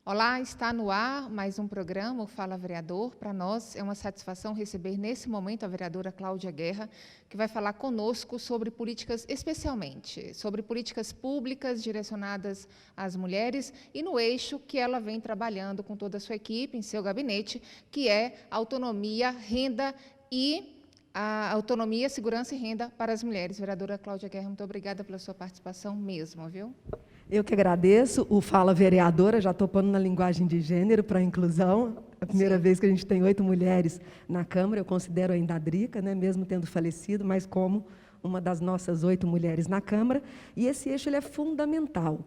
Olá, está no ar mais um programa, o Fala Vereador. Para nós é uma satisfação receber nesse momento a vereadora Cláudia Guerra, que vai falar conosco sobre políticas, especialmente sobre políticas públicas direcionadas às mulheres e no eixo que ela vem trabalhando com toda a sua equipe, em seu gabinete, que é autonomia, renda e a autonomia, segurança e renda para as mulheres. Vereadora Cláudia Guerra, muito obrigada pela sua participação mesmo, viu? Eu que agradeço. O Fala Vereadora, já estou pondo na linguagem de gênero para a inclusão. A primeira vez que a gente tem 8 mulheres na Câmara, eu considero ainda a Drica, né, mesmo tendo falecido, mas como uma das nossas 8 mulheres na Câmara. E esse eixo ele é fundamental.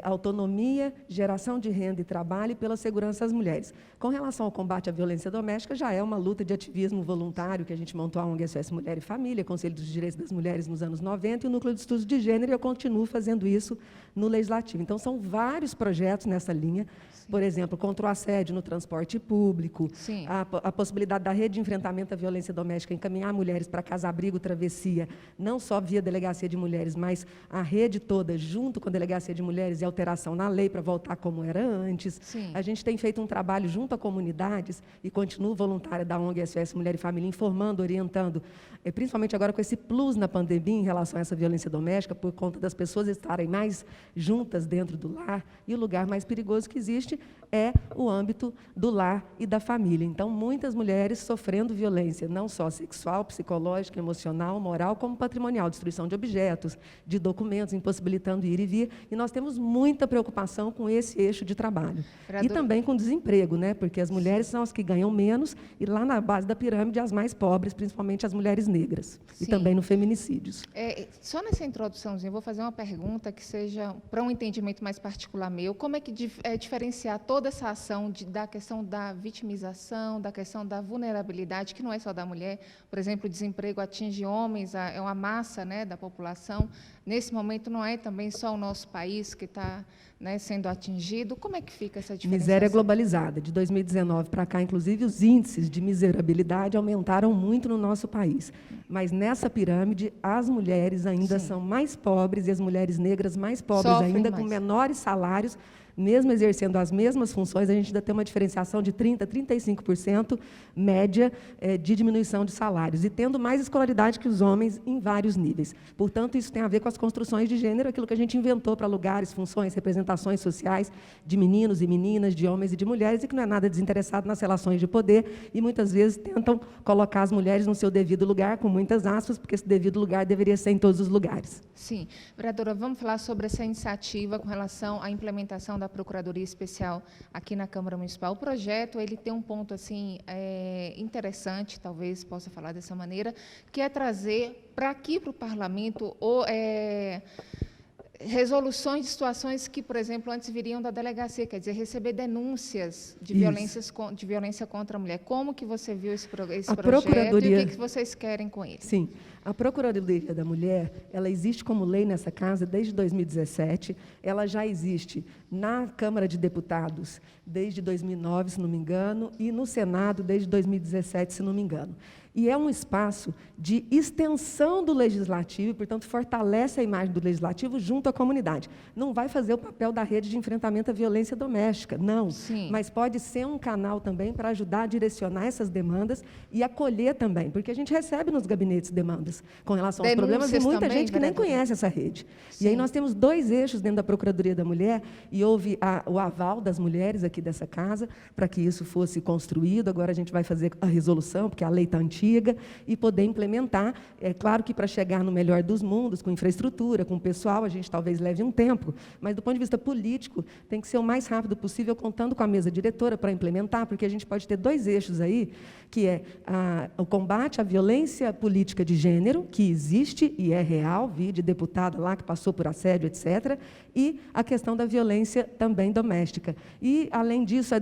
Autonomia, geração de renda e trabalho pela segurança das mulheres. Com relação ao combate à violência doméstica, já é uma luta de ativismo voluntário que a gente montou a ONG SOS Mulher e Família, Conselho dos Direitos das Mulheres nos anos 90 e o Núcleo de Estudos de Gênero, e eu continuo fazendo isso no Legislativo. Então, são vários projetos nessa linha. Sim. Por exemplo, contra o assédio no transporte público, a possibilidade da rede de enfrentamento à violência doméstica encaminhar mulheres para casa-abrigo, travessia, não só via Delegacia de Mulheres, mas a rede toda, junto com a Delegacia de Mulheres, e alteração na lei para voltar como era antes. Sim. A gente tem feito um trabalho junto a comunidades e continuo voluntária da ONG SOS Mulher e Família, informando, orientando, principalmente agora com esse plus na pandemia em relação a essa violência doméstica, por conta das pessoas estarem mais juntas dentro do lar, e o lugar mais perigoso que existe é o âmbito do lar e da família. Então, muitas mulheres sofrendo violência, não só sexual, psicológica, emocional, moral, como patrimonial, destruição de objetos, de documentos, impossibilitando ir e vir, e nós temos muita preocupação com esse eixo de trabalho. E também com desemprego, né? Porque as mulheres são as que ganham menos, e lá na base da pirâmide, as mais pobres, principalmente as mulheres negras. Sim. E também no feminicídios. Só nessa introduçãozinha, eu vou fazer uma pergunta que seja para um entendimento mais particular meu. Como é que diferenciar toda essa ação da questão da vitimização, da questão da vulnerabilidade, que não é só da mulher? Por exemplo, o desemprego atinge homens, é uma massa, né, da população. Nesse momento, não é também só o nosso país que está, né, sendo atingido. Como é que fica essa diferença? Miséria globalizada. De 2019 para cá, inclusive, os índices de miserabilidade aumentaram muito no nosso país. Mas nessa pirâmide, as mulheres ainda são mais pobres e as mulheres negras mais pobres sofrem ainda, mais, com menores salários. Mesmo exercendo as mesmas funções, a gente ainda tem uma diferenciação de 30% a 35% média de diminuição de salários, e tendo mais escolaridade que os homens em vários níveis. Portanto, isso tem a ver com as construções de gênero, aquilo que a gente inventou para lugares, funções, representações sociais de meninos e meninas, de homens e de mulheres, e que não é nada desinteressado nas relações de poder, e muitas vezes tentam colocar as mulheres no seu devido lugar, com muitas aspas, porque esse devido lugar deveria ser em todos os lugares. Sim. Vereadora, vamos falar sobre essa iniciativa com relação à implementação da Procuradoria Especial aqui na Câmara Municipal. O projeto ele tem um ponto assim interessante, talvez possa falar dessa maneira, que é trazer para aqui, para o Parlamento, resoluções de situações que, por exemplo, antes viriam da delegacia, quer dizer, receber denúncias de violência contra a mulher. Como que você viu esse projeto e o que vocês querem com ele? Sim. A Procuradoria da Mulher, ela existe como lei nessa casa desde 2017, ela já existe na Câmara de Deputados desde 2009, se não me engano, e no Senado desde 2017, se não me engano. E é um espaço de extensão do Legislativo, e, portanto, fortalece a imagem do Legislativo junto à comunidade. Não vai fazer o papel da rede de enfrentamento à violência doméstica, não. Sim. Mas pode ser um canal também para ajudar a direcionar essas demandas e acolher também, porque a gente recebe nos gabinetes demandas com relação aos problemas, e muita gente que nem conhece essa rede. Sim. E aí nós temos 2 eixos dentro da Procuradoria da Mulher, e houve o aval das mulheres aqui dessa casa para que isso fosse construído. Agora a gente vai fazer a resolução, porque a lei está antiga, e poder implementar. É claro que para chegar no melhor dos mundos, com infraestrutura, com pessoal, a gente talvez leve um tempo, mas do ponto de vista político, tem que ser o mais rápido possível, contando com a mesa diretora para implementar, porque a gente pode ter 2 eixos aí, que é o combate à violência política de gênero, gênero, que existe e é real, vi de deputada lá que passou por assédio, etc., e a questão da violência também doméstica. E, além disso,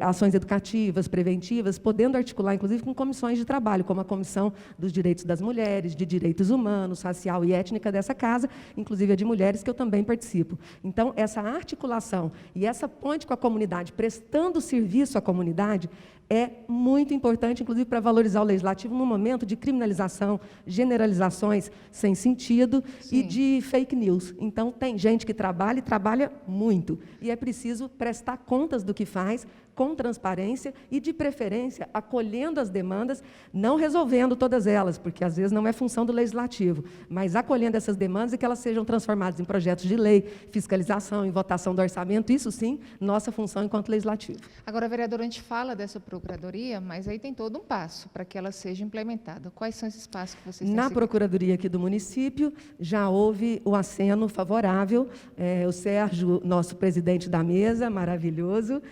ações educativas, preventivas, podendo articular, inclusive, com comissões de trabalho, como a Comissão dos Direitos das Mulheres, de Direitos Humanos, Racial e Étnica dessa casa, inclusive a de mulheres, que eu também participo. Então, essa articulação e essa ponte com a comunidade, prestando serviço à comunidade, é muito importante, inclusive, para valorizar o legislativo no momento de criminalização, generalizações sem sentido e de fake news. Então, tem gente que trabalha e trabalha muito. E é preciso prestar contas do que faz, com transparência e, de preferência, acolhendo as demandas, não resolvendo todas elas, porque, às vezes, não é função do legislativo, mas acolhendo essas demandas e que elas sejam transformadas em projetos de lei, fiscalização, em votação do orçamento, isso, sim, nossa função enquanto legislativo. Agora, vereadora, a gente fala dessa procuradoria, mas aí tem todo um passo para que ela seja implementada. Quais são esses passos que vocês têm Na seguido? procuradoria aqui do município, já houve o aceno favorável, o Sérgio, nosso presidente da mesa, maravilhoso,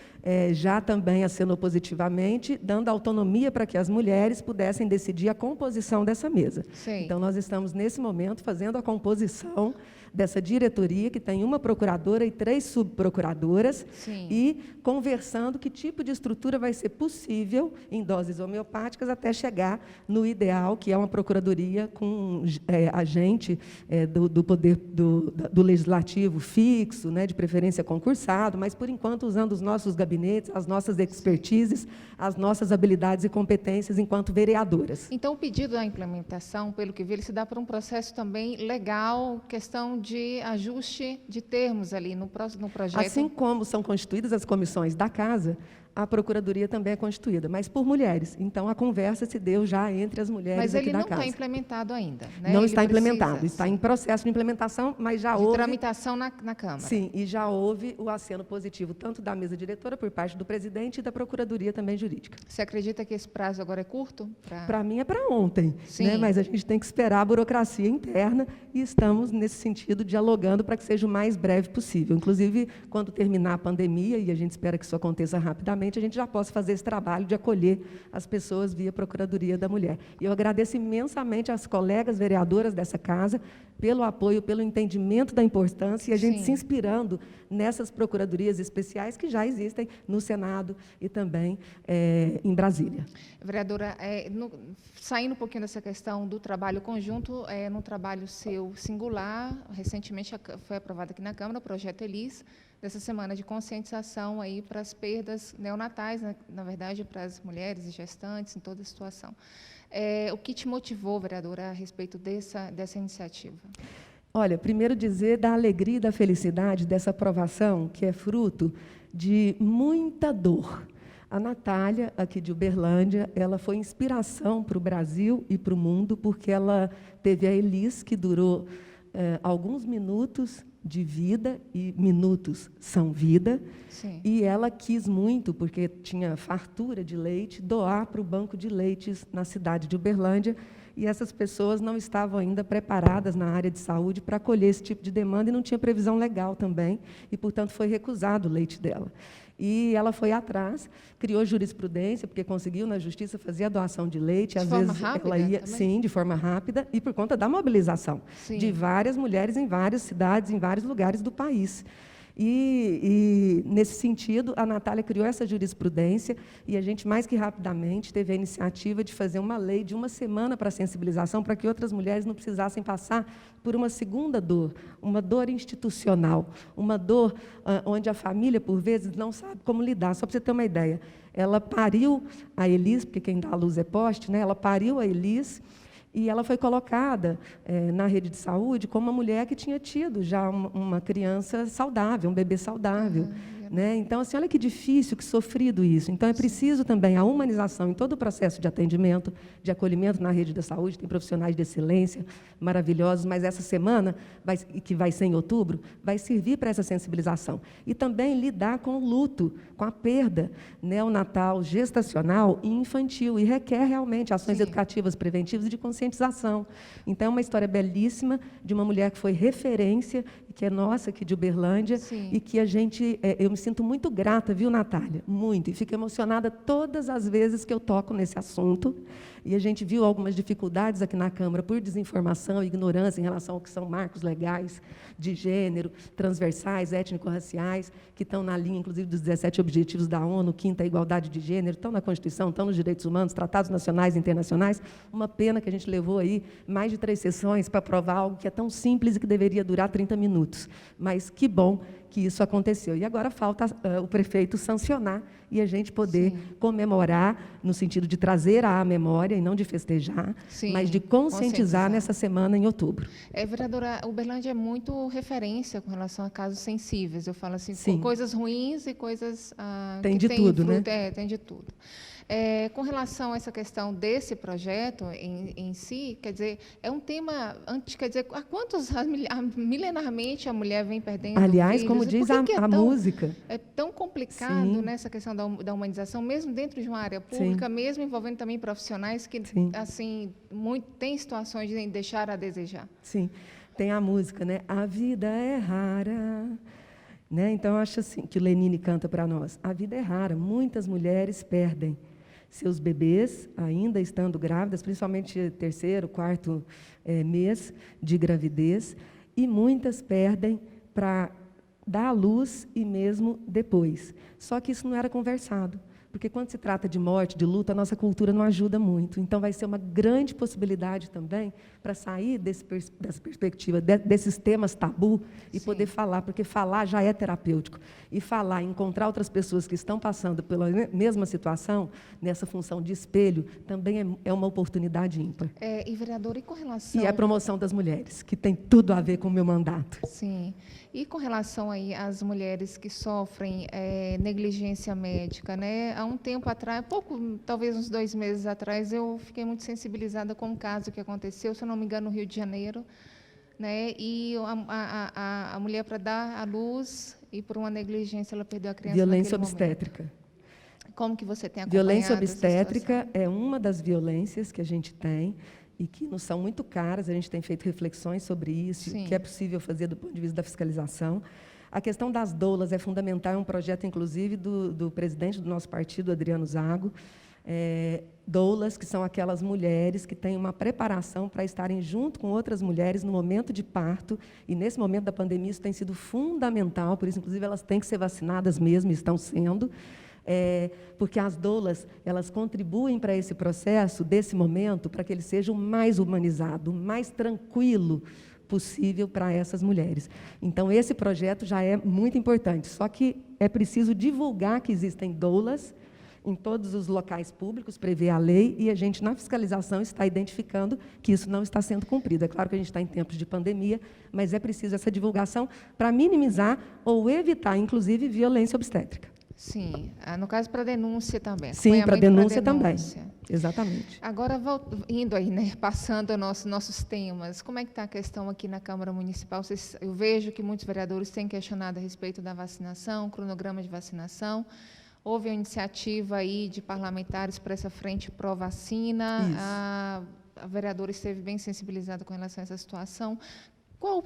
já também acenou positivamente, dando autonomia para que as mulheres pudessem decidir a composição dessa mesa. Sim. Então, nós estamos, nesse momento, fazendo a composição dessa diretoria, que tem uma procuradora e 3 subprocuradoras, e conversando que tipo de estrutura vai ser possível, em doses homeopáticas, até chegar no ideal, que é uma procuradoria com agente do poder do legislativo fixo, né, de preferência concursado, mas, por enquanto, usando os nossos gabinetes, as nossas expertises, as nossas habilidades e competências enquanto vereadoras. Então, o pedido da implementação, pelo que vi, ele se dá por um processo também legal, questão de ajuste de termos ali no projeto. Assim como são constituídas as comissões da casa, a Procuradoria também é constituída, mas por mulheres. Então, a conversa se deu já entre as mulheres aqui da casa. Mas ele não está implementado ainda, né? Não ele está implementado, precisa, está em processo de implementação, mas já houve... tramitação na Câmara. Sim, e já houve o aceno positivo, tanto da mesa diretora, por parte do presidente, e da Procuradoria também jurídica. Você acredita que esse prazo agora é curto? Para mim é para ontem, Sim. né? Mas a gente tem que esperar a burocracia interna e estamos, nesse sentido, dialogando para que seja o mais breve possível. Inclusive, quando terminar a pandemia, e a gente espera que isso aconteça rapidamente, a gente já possa fazer esse trabalho de acolher as pessoas via Procuradoria da Mulher. E eu agradeço imensamente às colegas vereadoras dessa casa pelo apoio, pelo entendimento da importância, e a gente se inspirando nessas procuradorias especiais que já existem no Senado e também em Brasília. Vereadora, saindo um pouquinho dessa questão do trabalho conjunto, num trabalho seu singular, recentemente foi aprovado aqui na Câmara o projeto Elis, dessa semana de conscientização aí para as perdas neonatais, na verdade, para as mulheres e gestantes, em toda a situação. O que te motivou, vereadora, a respeito dessa iniciativa? Olha, primeiro dizer da alegria e da felicidade dessa aprovação, que é fruto de muita dor. A Natália, aqui de Uberlândia, ela foi inspiração para o Brasil e para o mundo, porque ela teve a Elis, que durou alguns minutos de vida, e minutos são vida, e ela quis muito, porque tinha fartura de leite, doar para o banco de leites na cidade de Uberlândia, e essas pessoas não estavam ainda preparadas na área de saúde para acolher esse tipo de demanda, e não tinha previsão legal também, e, portanto, foi recusado o leite dela. E ela foi atrás, criou jurisprudência, porque conseguiu na justiça fazer a doação de leite. Às vezes ela ia, sim, de forma rápida, e por conta da mobilização de várias mulheres em várias cidades, em vários lugares do país. E, nesse sentido, a Natália criou essa jurisprudência, e a gente, mais que rapidamente, teve a iniciativa de fazer uma lei de 1 semana para sensibilização, para que outras mulheres não precisassem passar por uma segunda dor, uma dor institucional, uma dor onde a família, por vezes, não sabe como lidar. Só para você ter uma ideia, ela pariu a Elis, porque quem dá a luz é poste, né? Ela pariu a Elis, e ela foi colocada na rede de saúde como uma mulher que tinha tido já uma criança saudável, um bebê saudável. Né? Então, assim, olha que difícil, que sofrido isso. Então, é preciso também a humanização em todo o processo de atendimento, de acolhimento na rede da saúde. Tem profissionais de excelência maravilhosos, mas essa semana, que vai ser em outubro, vai servir para essa sensibilização. E também lidar com o luto, com a perda neonatal, gestacional e infantil, e requer realmente ações educativas, preventivas e de conscientização. Então, é uma história belíssima de uma mulher que foi referência, que é nossa aqui de Uberlândia, e que a gente, eu me sinto muito grata, viu, Natália? Muito. E fico emocionada todas as vezes que eu toco nesse assunto. E a gente viu algumas dificuldades aqui na Câmara por desinformação e ignorância em relação ao que são marcos legais de gênero, transversais, étnico-raciais, que estão na linha, inclusive, dos 17 Objetivos da ONU, 5ª igualdade de gênero, estão na Constituição, estão nos direitos humanos, tratados nacionais e internacionais. Uma pena que a gente levou aí mais de 3 sessões para aprovar algo que é tão simples e que deveria durar 30 minutos. Mas que bom que isso aconteceu. E agora falta o prefeito sancionar e a gente poder comemorar, no sentido de trazer à memória, e não de festejar, mas de conscientizar nessa semana em outubro. Vereadora, Uberlândia é muito referência com relação a casos sensíveis. Eu falo assim, coisas ruins e coisas tem de tudo, né? Tem de tudo. Com relação a essa questão desse projeto em si, quer dizer, é um tema, quer dizer, há quantos, milenarmente a mulher vem perdendo Aliás, filhos? como diz a música. É tão complicado nessa questão da humanização, mesmo dentro de uma área pública, mesmo envolvendo também profissionais que, assim, tem situações de deixar a desejar. Sim, tem a música, né? A vida é rara. Né? Então, eu acho assim, que o Lenine canta para nós. A vida é rara, muitas mulheres perdem seus bebês, ainda estando grávidas, principalmente 3º, 4º mês de gravidez, e muitas perdem para dar à luz e mesmo depois. Só que isso não era conversado, porque quando se trata de morte, de luta, a nossa cultura não ajuda muito. Então, vai ser uma grande possibilidade também para sair dessa perspectiva, desses temas tabu e poder falar, porque falar já é terapêutico. E falar, encontrar outras pessoas que estão passando pela mesma situação, nessa função de espelho, também é uma oportunidade ímpar. E, vereadora, e com relação... E a promoção das mulheres, que tem tudo a ver com o meu mandato. Sim. E com relação aí às mulheres que sofrem negligência médica, né? Há um tempo atrás, talvez uns 2 meses atrás, eu fiquei muito sensibilizada com um caso que aconteceu, se eu não me engano, no Rio de Janeiro, né? E a mulher, para dar à luz, e por uma negligência, ela perdeu a criança. Violência obstétrica. Como que você tem acompanhado Violência obstétrica é uma das violências que a gente tem e que nos são muito caras. A gente tem feito reflexões sobre isso, o que é possível fazer do ponto de vista da fiscalização. A questão das doulas é fundamental, é um projeto, inclusive, do presidente do nosso partido, Adriano Zago. Doulas, que são aquelas mulheres que têm uma preparação para estarem junto com outras mulheres no momento de parto, e nesse momento da pandemia isso tem sido fundamental, por isso, inclusive, elas têm que ser vacinadas mesmo, estão sendo, porque as doulas, elas contribuem para esse processo, desse momento, para que ele seja o mais humanizado, o mais tranquilo possível para essas mulheres. Então, esse projeto já é muito importante, só que é preciso divulgar que existem doulas em todos os locais públicos, prevê a lei, e a gente, na fiscalização, está identificando que isso não está sendo cumprido. É claro que a gente está em tempos de pandemia, mas é preciso essa divulgação para minimizar ou evitar, inclusive, violência obstétrica. Sim, no caso, para denúncia também. Sim, para denúncia também. Exatamente. Agora, indo aí, né, passando aos nossos temas, como é que está a questão aqui na Câmara Municipal? Eu vejo que muitos vereadores têm questionado a respeito da vacinação, cronograma de vacinação. Houve uma iniciativa aí de parlamentares para essa frente pró-vacina. A vereadora esteve bem sensibilizada com relação a essa situação. Qual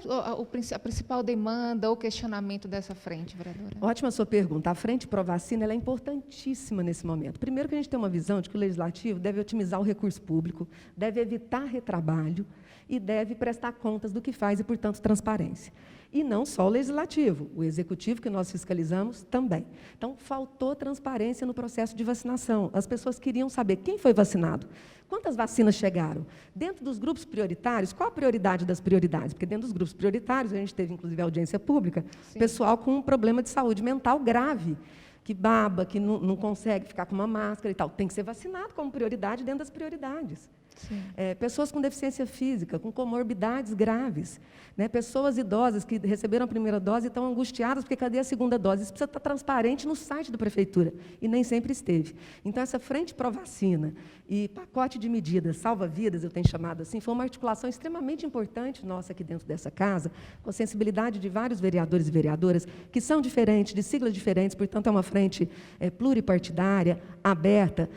a principal demanda ou questionamento dessa frente, vereadora? Ótima sua pergunta. A frente pró-vacina é importantíssima nesse momento. Primeiro, que a gente tem uma visão de que o Legislativo deve otimizar o recurso público, deve evitar retrabalho e deve prestar contas do que faz e, portanto, transparência. E não só o Legislativo, o Executivo, que nós fiscalizamos, também. Então, faltou transparência no processo de vacinação. As pessoas queriam saber quem foi vacinado, quantas vacinas chegaram. Dentro dos grupos prioritários, qual a prioridade das prioridades? Porque dentro dos grupos prioritários, a gente teve, inclusive, audiência pública, pessoal com um problema de saúde mental grave, que baba, que não consegue ficar com uma máscara e tal. Tem que ser vacinado como prioridade dentro das prioridades. Pessoas com deficiência física, com comorbidades graves, né? Pessoas idosas que receberam a primeira dose e estão angustiadas porque cadê a segunda dose? Isso precisa estar transparente no site da Prefeitura, e nem sempre esteve. Então, essa frente pró-vacina e pacote de medidas salva-vidas, eu tenho chamado assim, foi uma articulação extremamente importante nossa aqui dentro dessa casa, com a sensibilidade de vários vereadores e vereadoras, que são diferentes, de siglas diferentes, portanto, é uma frente pluripartidária, aberta,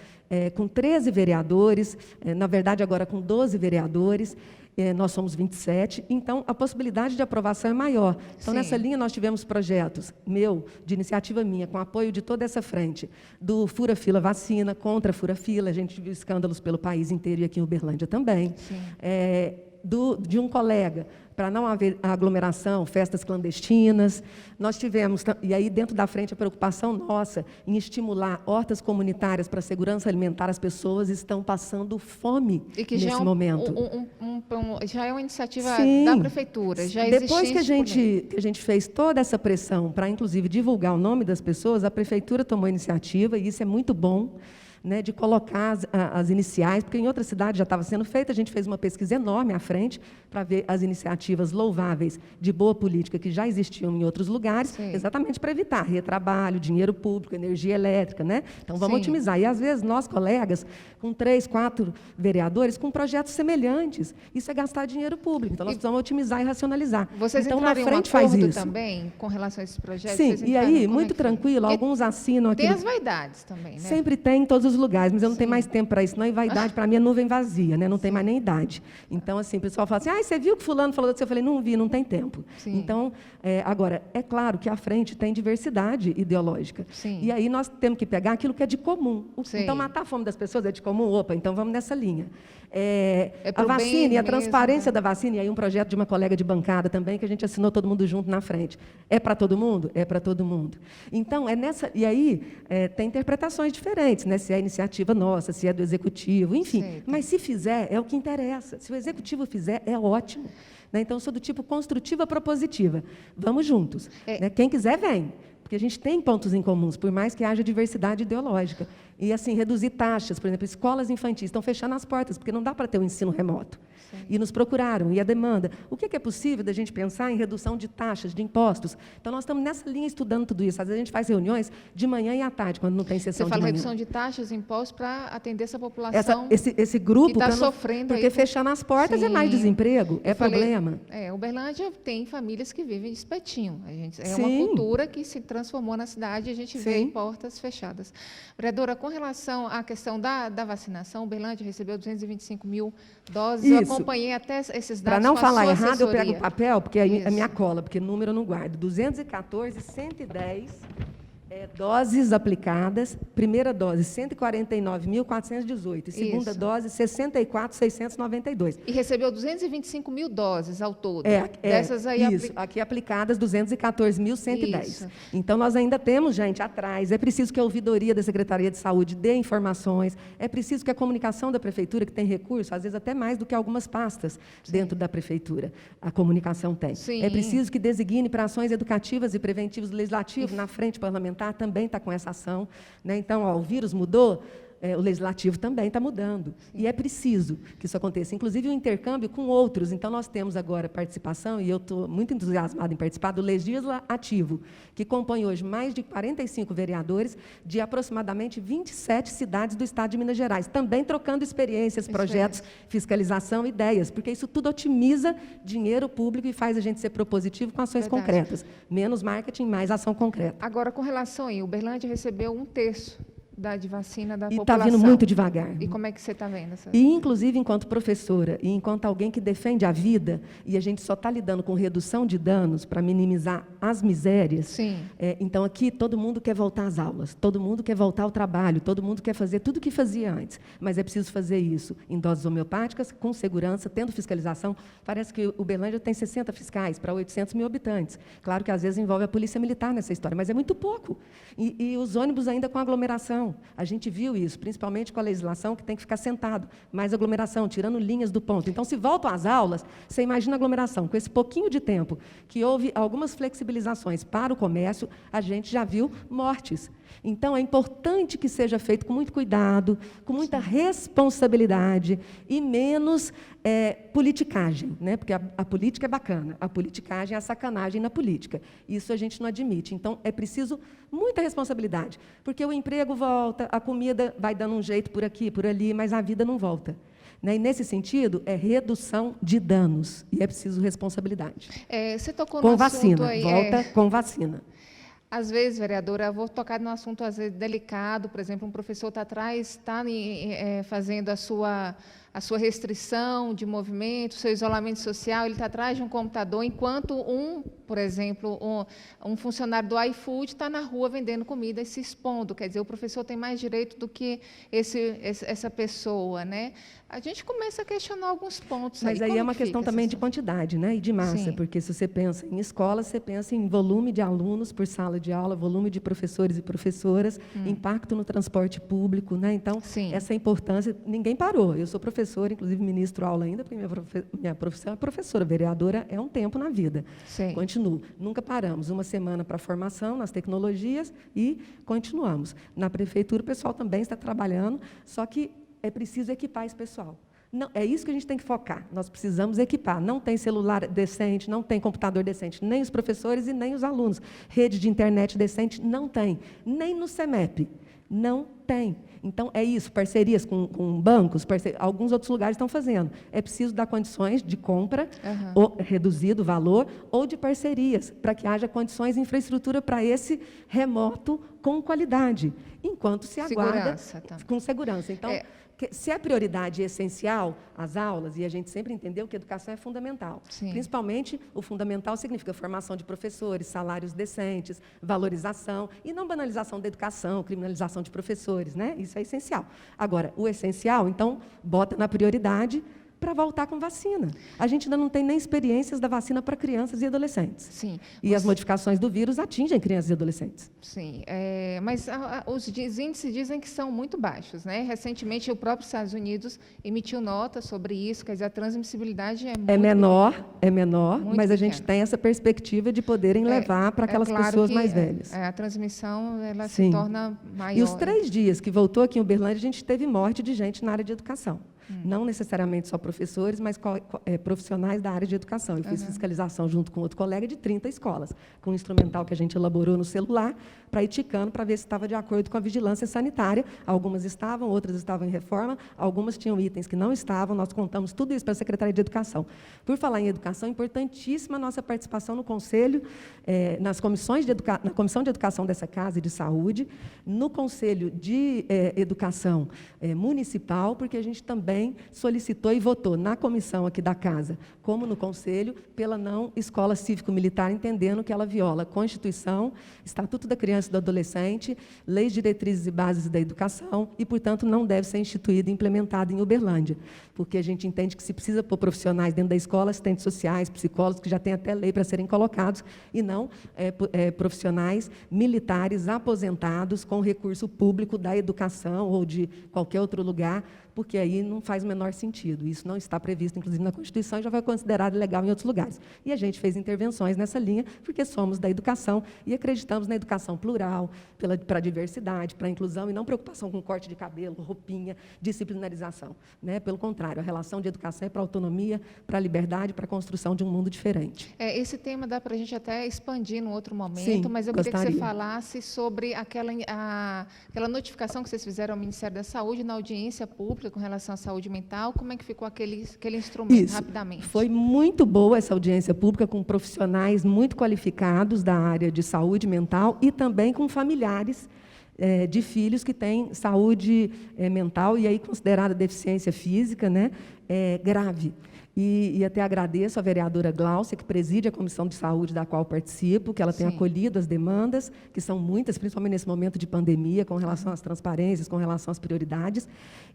com 13 vereadores, na verdade, agora com 12 vereadores, nós somos 27, então a possibilidade de aprovação é maior. Então, Sim. nessa linha, nós tivemos projetos, de iniciativa minha, com apoio de toda essa frente, do Fura-Fila Vacina, contra a Fura-Fila, a gente viu escândalos pelo país inteiro e aqui em Uberlândia também. De um colega, para não haver aglomeração, festas clandestinas. Nós tivemos, e aí dentro da frente, a preocupação nossa em estimular hortas comunitárias para a segurança alimentar. As pessoas estão passando fome nesse momento. Já é uma iniciativa Sim. da Prefeitura. Já Depois que a gente fez toda essa pressão para, inclusive, divulgar o nome das pessoas, a Prefeitura tomou a iniciativa, e isso é muito bom, né, de colocar as iniciais, porque em outras cidades já estava sendo feita. A gente fez uma pesquisa enorme à frente para ver as iniciativas louváveis de boa política que já existiam em outros lugares, Sim. exatamente para evitar retrabalho, dinheiro público, energia elétrica, né? Então, vamos Sim. otimizar. E, às vezes, nós, colegas, com 3, 4 vereadores, com projetos semelhantes, isso é gastar dinheiro público. Então, nós precisamos otimizar e racionalizar. Vocês então, na entraram em frente um faz acordo isso. também com relação a esses projetos? Sim, Vocês e entraram, aí, como muito é que foi? tranquilo, alguns assinam Tem aquilo. as vaidades também, né? Sempre tem em todos os lugares, mas eu não tenho Sim. mais tempo para isso, não. E vaidade, para mim, é nuvem vazia, né? Não tem mais nem idade. Então, assim, o pessoal fala assim, você viu que fulano falou disso? Eu falei, não vi, não tem tempo. Sim. Então, agora, é claro que à frente tem diversidade ideológica. Sim. E aí nós temos que pegar aquilo que é de comum. Sim. Então, matar a fome das pessoas é de comum? Opa, então vamos nessa linha. A pro bem vacina e a mesmo, transparência né? da vacina, e aí um projeto de uma colega de bancada também, que a gente assinou todo mundo junto na frente. É para todo mundo? É para todo mundo. Então, e aí tem interpretações diferentes, né? Se é iniciativa nossa, se é do Executivo, enfim. Certo. Mas se fizer, é o que interessa. Se o Executivo fizer, é ótimo. Né? Então, eu sou do tipo construtiva propositiva. Vamos juntos. Né? Quem quiser, vem. Porque a gente tem pontos em comuns, por mais que haja diversidade ideológica. E, assim, reduzir taxas, por exemplo, escolas infantis estão fechando as portas, porque não dá para ter um ensino remoto. Sim. E nos procuraram, e a demanda. O que é possível da gente pensar em redução de taxas, de impostos? Então, nós estamos nessa linha estudando tudo isso. Às vezes a gente faz reuniões de manhã e à tarde, quando não tem sessão de manhã. Você fala redução de taxas, impostos, para atender essa população esse grupo que está sofrendo. Porque fechando as portas é mais desemprego, problema. Uberlândia tem famílias que vivem de espetinho. É Sim. uma cultura que se transformou na cidade e a gente vê em portas fechadas. Vereadora, com relação à questão da vacinação, Uberlândia recebeu 225 mil doses. Isso. Eu acompanhei até esses dados. Para não falar errado, assessoria. eu pego o papel, porque é minha cola, porque número eu não guardo. 214.110 doses aplicadas. Primeira dose, 149.418. Segunda dose, 64.692. E recebeu 225 mil doses ao todo. Dessas aí, isso. Aqui aplicadas, 214.110. Então, nós ainda temos gente atrás. É preciso que a ouvidoria da Secretaria de Saúde dê informações. É preciso que a comunicação da Prefeitura, que tem recurso, às vezes até mais do que algumas pastas dentro da Prefeitura, a comunicação tem. Sim. É preciso que designe para ações educativas e preventivas do Legislativo, na frente parlamentar, também está com essa ação. Né? Então, o vírus mudou, o Legislativo também está mudando. Sim. E é preciso que isso aconteça. Inclusive, o intercâmbio com outros. Então, nós temos agora participação, e eu estou muito entusiasmada em participar, do Legislativo, que compõe hoje mais de 45 vereadores de aproximadamente 27 cidades do Estado de Minas Gerais, também trocando experiências, projetos, fiscalização, ideias, porque isso tudo otimiza dinheiro público e faz a gente ser propositivo com ações concretas. Menos marketing, mais ação concreta. Agora, com relação a Uberlândia recebeu 1/3 de vacina da população. E está vindo muito devagar. E como é que você está vendo essa? E, inclusive, enquanto professora, e enquanto alguém que defende a vida, e a gente só está lidando com redução de danos para minimizar as misérias, Sim. Então, aqui, todo mundo quer voltar às aulas, todo mundo quer voltar ao trabalho, todo mundo quer fazer tudo o que fazia antes, mas é preciso fazer isso em doses homeopáticas, com segurança, tendo fiscalização. Parece que Uberlândia tem 60 fiscais para 800 mil habitantes. Claro que, às vezes, envolve a polícia militar nessa história, mas é muito pouco. E os ônibus ainda com aglomeração. A gente viu isso, principalmente com a legislação, que tem que ficar sentado, mais aglomeração, tirando linhas do ponto. Então, se voltam às aulas, você imagina a aglomeração. Com esse pouquinho de tempo que houve algumas flexibilizações para o comércio, a gente já viu mortes. Então, é importante que seja feito com muito cuidado, com muita responsabilidade e menos politicagem, né? Porque a política é bacana, a politicagem é a sacanagem na política. Isso a gente não admite. Então, é preciso muita responsabilidade, porque o emprego volta, a comida vai dando um jeito por aqui, por ali, mas a vida não volta. Né? E, nesse sentido, é redução de danos, e é preciso responsabilidade. Você tocou com no vacina, assunto aí, volta com vacina. Às vezes, vereadora, eu vou tocar num assunto às vezes delicado, por exemplo, um professor está atrás, está fazendo a a sua restrição de movimento, seu isolamento social, ele está atrás de um computador, enquanto por exemplo, um funcionário do iFood está na rua vendendo comida e se expondo. Quer dizer, o professor tem mais direito do que essa pessoa, né? A gente começa a questionar alguns pontos. Mas aí é uma questão também de quantidade, né? E de massa, Sim. porque se você pensa em escola, você pensa em volume de alunos por sala de aula, volume de professores e professoras, impacto no transporte público, né? Então, Sim. essa importância, ninguém parou. Eu sou professora, inclusive ministro aula ainda, porque minha profissão é professora, vereadora é um tempo na vida. Sim. Continuo. Nunca paramos. Uma semana para formação nas tecnologias e continuamos. Na prefeitura, o pessoal também está trabalhando, só que é preciso equipar esse pessoal. Não, é isso que a gente tem que focar. Nós precisamos equipar. Não tem celular decente, não tem computador decente, nem os professores e nem os alunos. Rede de internet decente, não tem. Nem no CEMEP. Não tem. Então, é isso, parcerias com bancos, alguns outros lugares estão fazendo. É preciso dar condições de compra, ou reduzido o valor, ou de parcerias, para que haja condições de infraestrutura para esse remoto com qualidade, enquanto se aguarda com segurança. Então, se é prioridade essencial as aulas, e a gente sempre entendeu que a educação é fundamental, Sim. Principalmente o fundamental significa formação de professores, salários decentes, valorização, e não banalização da educação, criminalização de professores, né? Isso é essencial. Agora, o essencial, então, bota na prioridade para voltar com vacina. A gente ainda não tem nem experiências da vacina para crianças e adolescentes. Sim. E as modificações do vírus atingem crianças e adolescentes. Sim, mas os índices dizem que são muito baixos, né? Recentemente, o próprio Estados Unidos emitiu nota sobre isso, quer dizer, a transmissibilidade é muito menor, muito mas pequena. A gente tem essa perspectiva de poderem levar para aquelas pessoas mais velhas. A transmissão ela se torna maior. E os 3 dias que voltou aqui em Uberlândia, a gente teve morte de gente na área de educação. Não necessariamente só professores, mas profissionais da área de educação. Eu fiz fiscalização junto com outro colega de 30 escolas, com um instrumental que a gente elaborou no celular, para ir ticando, para ver se estava de acordo com a vigilância sanitária. Algumas estavam, outras estavam em reforma, algumas tinham itens que não estavam. Nós contamos tudo isso para a Secretaria de Educação. Por falar em educação, importantíssima a nossa participação no Conselho, na Comissão de Educação dessa Casa e de Saúde, no Conselho de Educação Municipal, porque a gente também solicitou e votou na comissão aqui da Casa, como no Conselho, pela não escola cívico-militar, entendendo que ela viola a Constituição, Estatuto da Criança e do Adolescente, leis, diretrizes e bases da educação e, portanto, não deve ser instituída e implementada em Uberlândia, porque a gente entende que se precisa pôr profissionais dentro da escola, assistentes sociais, psicólogos, que já tem até lei para serem colocados, e não profissionais militares aposentados com recurso público da educação ou de qualquer outro lugar, porque aí não faz o menor sentido. Isso não está previsto, inclusive, na Constituição, e já foi considerado legal em outros lugares. E a gente fez intervenções nessa linha, porque somos da educação e acreditamos na educação plural, para a diversidade, para a inclusão, e não preocupação com corte de cabelo, roupinha, disciplinarização. Né? Pelo contrário, a relação de educação é para a autonomia, para a liberdade, para a construção de um mundo diferente. Esse tema dá para a gente até expandir num outro momento, Sim, mas eu queria que você falasse sobre aquela notificação que vocês fizeram ao Ministério da Saúde na audiência pública com relação à saúde mental. Como é que ficou aquele instrumento, rapidamente? Foi muito boa essa audiência pública, com profissionais muito qualificados da área de saúde mental e também com familiares de filhos que têm saúde mental e aí considerada deficiência física, né, grave. E até agradeço à vereadora Gláucia, que preside a Comissão de Saúde, da qual participo, que ela tem acolhido as demandas, que são muitas, principalmente nesse momento de pandemia, com relação às transparências, com relação às prioridades.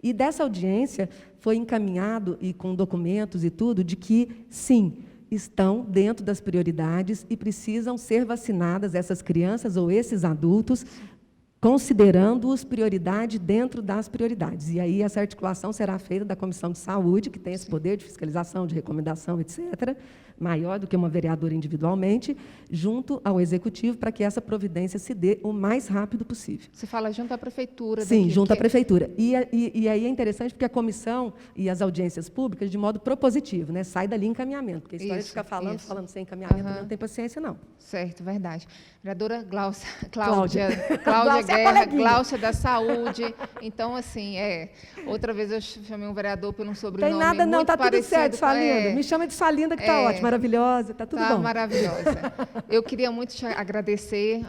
E dessa audiência foi encaminhado, e com documentos e tudo, de que, sim, estão dentro das prioridades e precisam ser vacinadas essas crianças ou esses adultos, considerando-os prioridade dentro das prioridades. E aí essa articulação será feita da Comissão de Saúde, que tem esse poder de fiscalização, de recomendação, etc., maior do que uma vereadora individualmente, junto ao Executivo, para que essa providência se dê o mais rápido possível. Você fala junto à Prefeitura. Sim, junto à Prefeitura. E aí é interessante porque a comissão e as audiências públicas, de modo propositivo, né, sai dali encaminhamento, porque a história de ficar falando sem encaminhamento, não tem paciência, não. Certo, verdade. Vereadora Cláudia Guerra, Gláucia da Saúde. Então, assim, outra vez eu chamei um vereador pelo sobrenome tem nada, não, muito está tudo certo, parecido. Salinda. Me chama de Salinda, que está ótimo. maravilhosa, está tudo Tá bom. maravilhosa. Eu queria muito te agradecer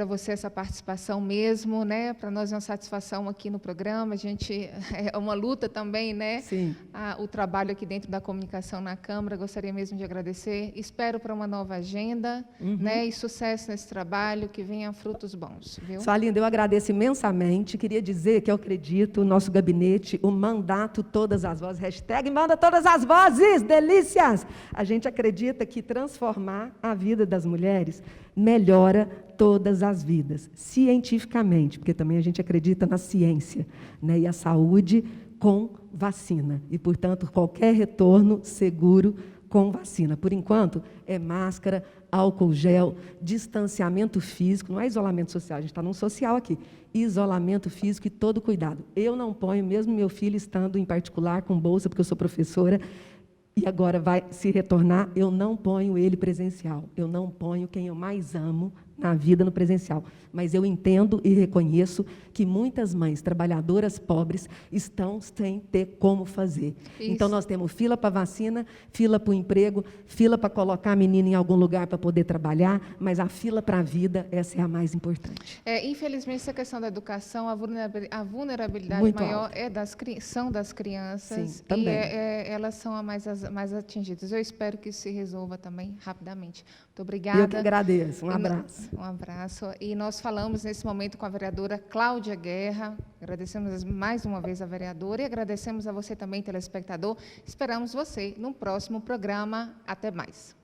a você essa participação mesmo, né? Para nós é uma satisfação aqui no programa. A gente é uma luta também, né? Sim. O trabalho aqui dentro da comunicação na Câmara. Gostaria mesmo de agradecer. Espero para uma nova agenda, né? E sucesso nesse trabalho, que venha frutos bons, viu? Sua linda, eu agradeço imensamente. Queria dizer que eu acredito, o nosso gabinete, o mandato todas as vozes, hashtag manda todas as vozes, delícias! A gente acredita que transformar a vida das mulheres melhora todas as vidas, cientificamente, porque também a gente acredita na ciência, né? E a saúde com vacina. E, portanto, qualquer retorno seguro com vacina. Por enquanto, é máscara, álcool gel, distanciamento físico, não é isolamento social, a gente está num social aqui, isolamento físico e todo cuidado. Eu não ponho, mesmo meu filho estando em particular com bolsa, porque eu sou professora, e agora vai se retornar, eu não ponho ele presencial, eu não ponho quem eu mais amo na vida no presencial. Mas eu entendo e reconheço que muitas mães trabalhadoras pobres estão sem ter como fazer. Isso. Então, nós temos fila para vacina, fila para o emprego, fila para colocar a menina em algum lugar para poder trabalhar, mas a fila para a vida, essa é a mais importante. Infelizmente, essa questão da educação, a vulnerabilidade Muito maior alta. são das crianças. Sim, também. E elas são as mais atingidas. Eu espero que isso se resolva também rapidamente. Muito obrigada. Eu que agradeço. Um abraço. Um abraço. E nós falamos nesse momento com a vereadora Cláudia Guerra. Agradecemos mais uma vez a vereadora e agradecemos a você também, telespectador. Esperamos você no próximo programa. Até mais.